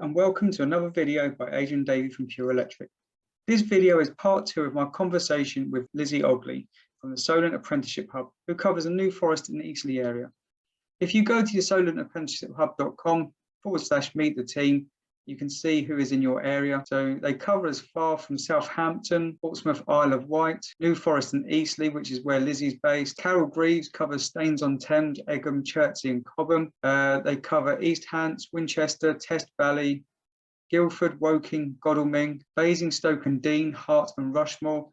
and welcome to another video by Adrian Davey from Pure Electric. This video is part 2 of my conversation with Lizzie Ogley from the Solent Apprenticeship Hub, who covers the New Forest and Eastleigh area. If you go to your solentapprenticeshiphub.com/meet the team, you can see who is in your area. So they cover as far from Southampton, Portsmouth, Isle of Wight, New Forest and Eastleigh, which is where Lizzie's based. Carol Greaves covers Staines-on-Thames, Egham, Chertsey and Cobham. They cover East Hants, Winchester, Test Valley, Guildford, Woking, Godalming, Basingstoke and Dean, Hart and Rushmore.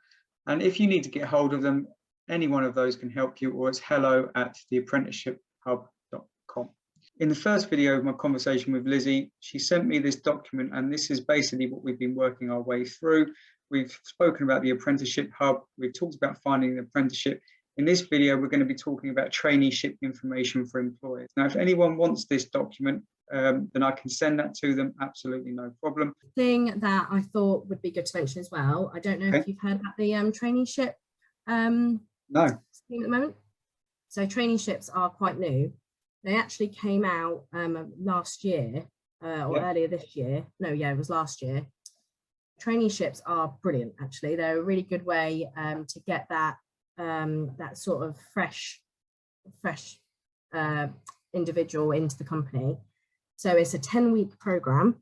And if you need to get hold of them, any one of those can help you, or it's hello@theapprenticeshiphub.com. In the first video of my conversation with Lizzie, she sent me this document, and this is basically what we've been working our way through. We've spoken about the Apprenticeship Hub. We've talked about finding an apprenticeship. In this video, we're going to be talking about traineeship information for employers. Now, if anyone wants this document, then I can send that to them. Absolutely no problem. Thing that I thought would be good to mention as well. I don't know if you've heard about the traineeship No. scheme at the moment. So traineeships are quite new. They actually came out last year or earlier this year. No, yeah, it was last year. Traineeships are brilliant, actually. They're a really good way to get that that sort of fresh individual into the company. So it's a 10-week program.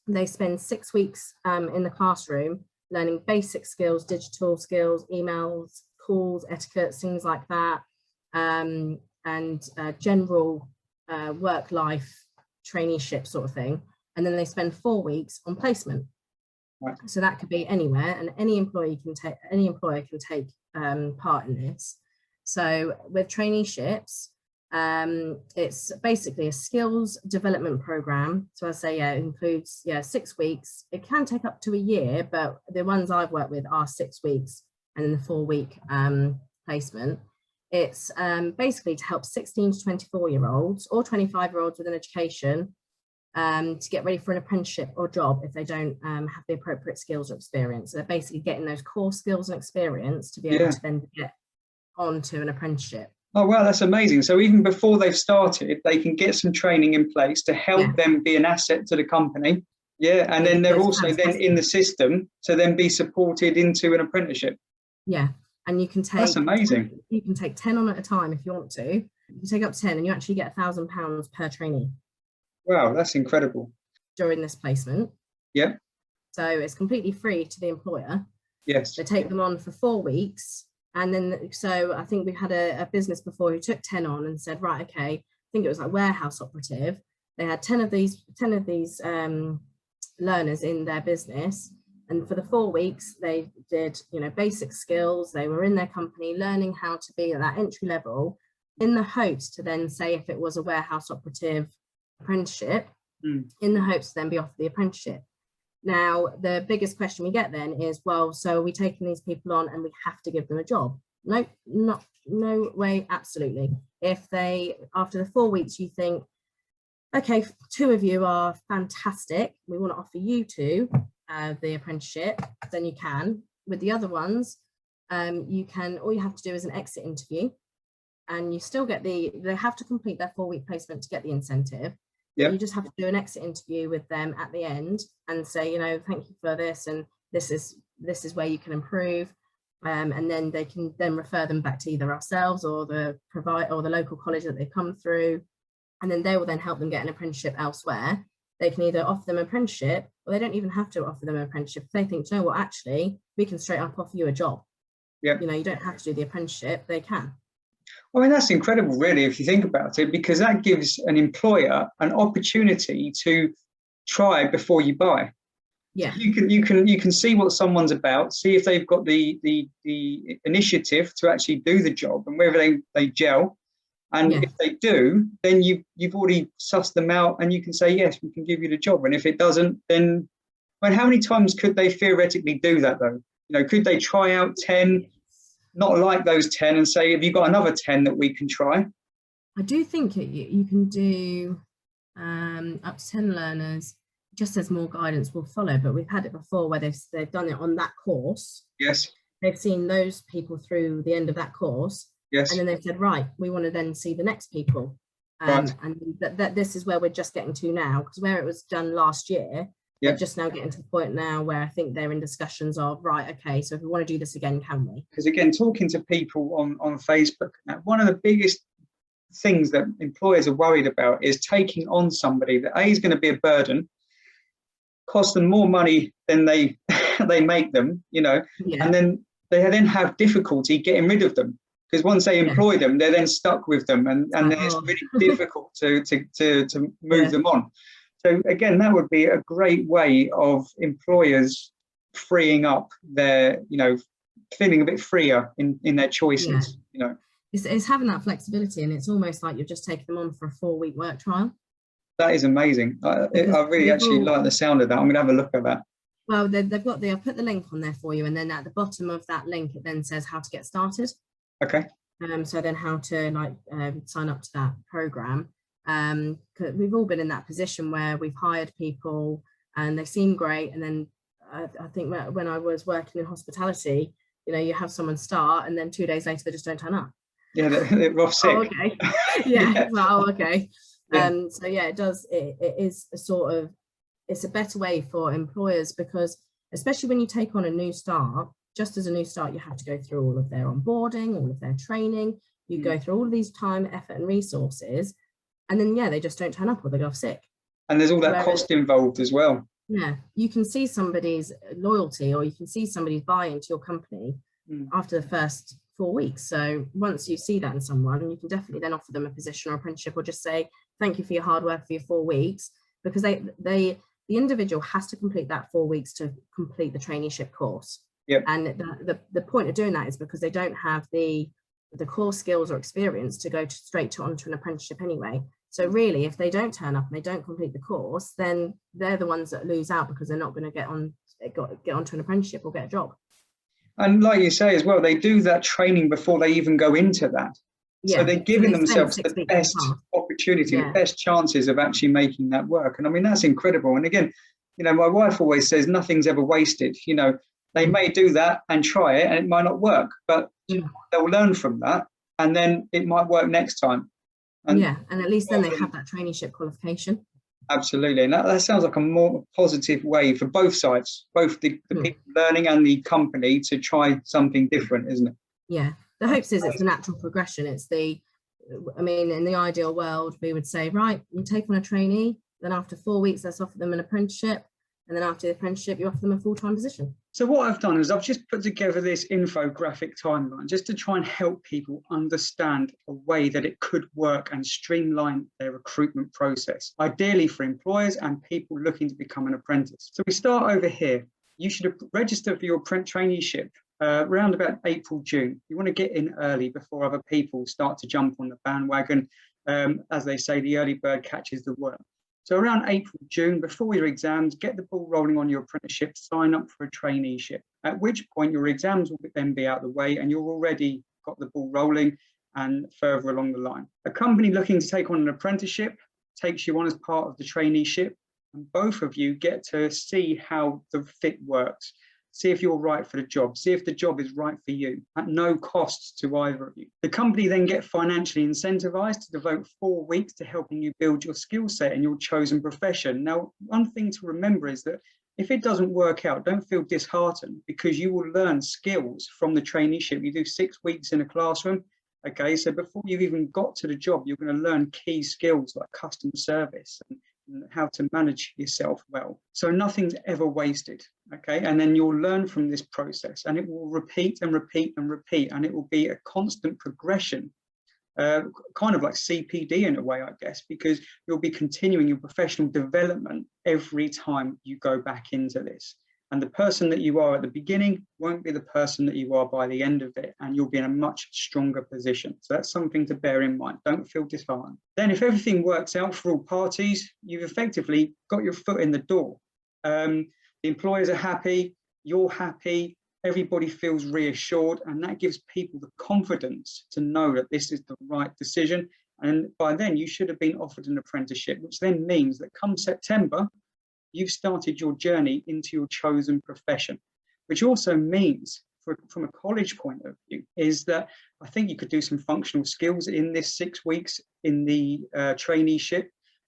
They spend 6 weeks in the classroom learning basic skills, digital skills, emails, calls, etiquettes, things like that. And general work-life traineeship sort of thing, and then they spend 4 weeks on placement. Right. So that could be anywhere, and any employer can take part in this. So with traineeships, it's basically a skills development program. So I say it includes 6 weeks. It can take up to a year, but the ones I've worked with are 6 weeks, and then the 4-week placement. It's basically to help 16 to 24-year-olds or 25-year-olds with an education to get ready for an apprenticeship or job if they don't have the appropriate skills or experience. So they're basically getting those core skills and experience to be able to then get onto an apprenticeship. Oh, wow, that's amazing. So even before they've started, they can get some training in place to help them be an asset to the company. Yeah, and then they're also then in the system to then be supported into an apprenticeship. Yeah. And you can take, that's amazing. You can take 10 on at a time if you want to. You take up 10 and you actually get £1,000 per trainee. Wow, that's incredible. During this placement. Yeah. So it's completely free to the employer. Yes. They take them on for 4 weeks. And then, so I think we had a business before who took 10 on and said, right, okay, I think it was like warehouse operative. They had 10 of these learners in their business. And for the 4 weeks, they did, basic skills. They were in their company learning how to be at that entry level, in the hopes to then say if it was a warehouse operative apprenticeship, in the hopes to then be offered the apprenticeship. Now, the biggest question we get then is, well, so are we taking these people on and we have to give them a job? No, no way, absolutely. If they, after the 4 weeks, you think, okay, 2 of you are fantastic, we want to offer you 2 the apprenticeship, then you can. With the other ones, you can, all you have to do is an exit interview, and you still get they have to complete their 4-week placement to get the incentive. Yep. You just have to do an exit interview with them at the end and say, thank you for this, and this is where you can improve, and then they can then refer them back to either ourselves or the local college that they've come through, and then they will then help them get an apprenticeship elsewhere. They can either offer them an apprenticeship, or they don't even have to offer them an apprenticeship. If they think, you know what, actually, we can straight up offer you a job. Yeah. You don't have to do the apprenticeship, they can. I mean, that's incredible, really, if you think about it, because that gives an employer an opportunity to try before you buy. Yeah. So you can see what someone's about, see if they've got the initiative to actually do the job and whether they gel. And if they do, then you've already sussed them out, and you can say, yes, we can give you the job. And if it doesn't, then, well, how many times could they theoretically do that, though? Could they try out 10, not like those 10, and say, have you got another 10 that we can try? I do think you can do up to 10 learners, just as more guidance will follow. But we've had it before where they've done it on that course. Yes. They've seen those people through the end of that course. Yes. And then they've said, right, we want to then see the next people. Right. And that this is where we're just getting to now, because where it was done last year, Yeah. they're just now getting to the point now where I think they're in discussions of, right, okay, so if we want to do this again, can we? Because again, talking to people on Facebook, one of the biggest things that employers are worried about is taking on somebody that A, is going to be a burden, cost them more money than they they make them, you know, Yeah. and then they then have difficulty getting rid of them. Because once they employ them, they're then stuck with them, and then it's really difficult to move them on. So again, that would be a great way of employers freeing up their, you know, feeling a bit freer in their choices. You know, it's having that flexibility, and it's almost like you're just taking them on for a 4-week work trial. that is amazing. I really actually like the sound of that. I'm going to have a look at that. Well, they've got I'll put the link on there for you, and then at the bottom of that link, it then says how to get started. Okay. So then how to sign up to that program. 'Cause we've all been in that position where we've hired people and they seem great, and then I think when I was working in hospitality, you know, you have someone start and then 2 days later they just don't turn up. Yeah, they're off sick. Oh, okay. Yeah. Well, okay. Yeah. So yeah, it is a sort of, it's a better way for employers, because especially when you take on a new start, just as a new start, you have to go through all of their onboarding, all of their training, you go through all of these time, effort and resources, and then they just don't turn up or they go off sick. And there's all that cost involved as well. Yeah, you can see somebody's loyalty, or you can see somebody's buy-in to your company after the first 4 weeks. So once you see that in someone, you can definitely then offer them a position or apprenticeship, or just say thank you for your hard work for your 4 weeks, because the individual has to complete that 4 weeks to complete the traineeship course. Yep. And the point of doing that is because they don't have the core skills or experience to go straight onto an apprenticeship anyway. So really, if they don't turn up and they don't complete the course, then they're the ones that lose out, because they're not going to get onto an apprenticeship or get a job. And like you say as well, they do that training before they even go into that. Yeah. So they're giving themselves the best opportunity, the best chances of actually making that work. And I mean, that's incredible. And again, you know, my wife always says nothing's ever wasted. You know, they may do that and try it and it might not work, but they'll learn from that, and then it might work next time. And and at least then they have that traineeship qualification. Absolutely. And that sounds like a more positive way for both sides, both the people learning and the company, to try something different, isn't it? Yeah. The hopes is it's the natural progression. I mean, in the ideal world, we would say, right, you take on a trainee, then after 4 weeks, let's offer them an apprenticeship. And then after the apprenticeship, you offer them a full-time position. So what I've done is I've just put together this infographic timeline just to try and help people understand a way that it could work and streamline their recruitment process, ideally for employers and people looking to become an apprentice. So we start over here. You should register for your traineeship around about April, June. You want to get in early before other people start to jump on the bandwagon. As they say, the early bird catches the worm. So around April, June, before your exams, get the ball rolling on your apprenticeship, sign up for a traineeship, at which point your exams will then be out of the way and you've already got the ball rolling and further along the line. A company looking to take on an apprenticeship takes you on as part of the traineeship, and both of you get to see how the fit works, see if you're right for the job, see if the job is right for you at no cost to either of you. The company then get financially incentivized to devote 4 weeks to helping you build your skill set in your chosen profession. Now, one thing to remember is that if it doesn't work out, don't feel disheartened, because you will learn skills from the traineeship. You do 6 weeks in a classroom. Okay, so before you've even got to the job, you're going to learn key skills like customer service and how to manage yourself well. So nothing's ever wasted, okay? And then you'll learn from this process, and it will repeat and repeat and repeat, and it will be a constant progression, kind of like CPD in a way, I guess, because you'll be continuing your professional development every time you go back into this. And the person that you are at the beginning won't be the person that you are by the end of it, and you'll be in a much stronger position. So that's something to bear in mind. Don't feel disheartened. Then if everything works out for all parties, you've effectively got your foot in the door. The employers are happy, you're happy, everybody feels reassured, and that gives people the confidence to know that this is the right decision. And by then you should have been offered an apprenticeship, which then means that come September, you've started your journey into your chosen profession, which also means from a college point of view is that I think you could do some functional skills in this 6 weeks in the traineeship.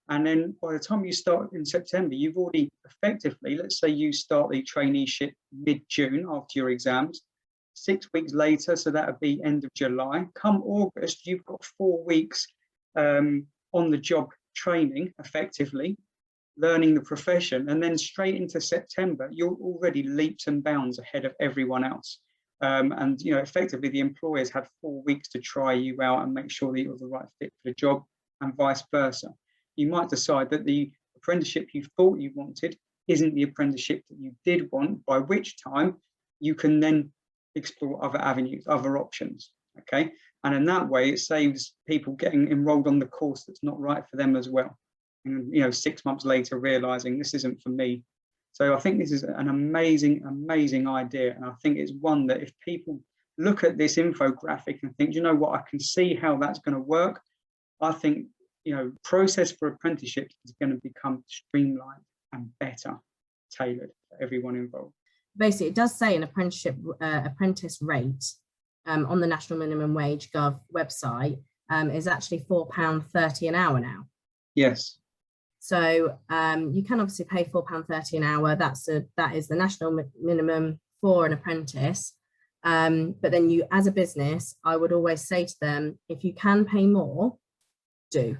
And then by the time you start in September, you've already effectively, let's say you start the traineeship mid-June after your exams, 6 weeks later, so that would be end of July. Come August, you've got 4 weeks on the job training, effectively, learning the profession, and then straight into September, you're already leaps and bounds ahead of everyone else. And effectively, the employers had 4 weeks to try you out and make sure that you're the right fit for the job, and vice versa. You might decide that the apprenticeship you thought you wanted isn't the apprenticeship that you did want, by which time you can then explore other avenues, other options. Okay, and in that way, it saves people getting enrolled on the course that's not right for them as well. And 6 months later, realizing this isn't for me. So I think this is an amazing, amazing idea, and I think it's one that if people look at this infographic and think, you know what, I can see how that's going to work, I think process for apprenticeships is going to become streamlined and better tailored for everyone involved. Basically, it does say an apprenticeship apprentice rate on the National Minimum Wage Gov website is actually £4.30 an hour now. Yes. So you can obviously pay £4.30 an hour. That is the national minimum for an apprentice. But then you, as a business, I would always say to them, if you can pay more, do.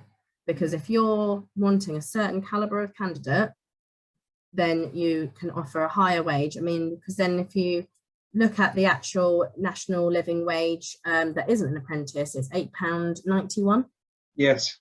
Because if you're wanting a certain caliber of candidate, then you can offer a higher wage. I mean, because then if you look at the actual national living wage that isn't an apprentice, it's £8.91. Yes.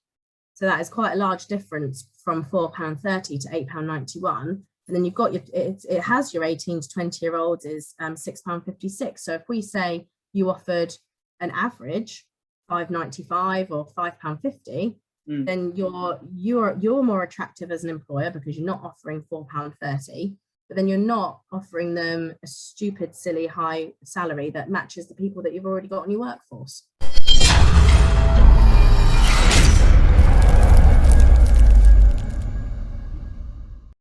So that is quite a large difference from £4.30 to £8.91. And then you've got it has your 18 to 20-year-olds is £6.56. So if we say you offered an average £5.95 or £5.50, then you're more attractive as an employer because you're not offering £4.30, but then you're not offering them a stupid, silly, high salary that matches the people that you've already got in your workforce.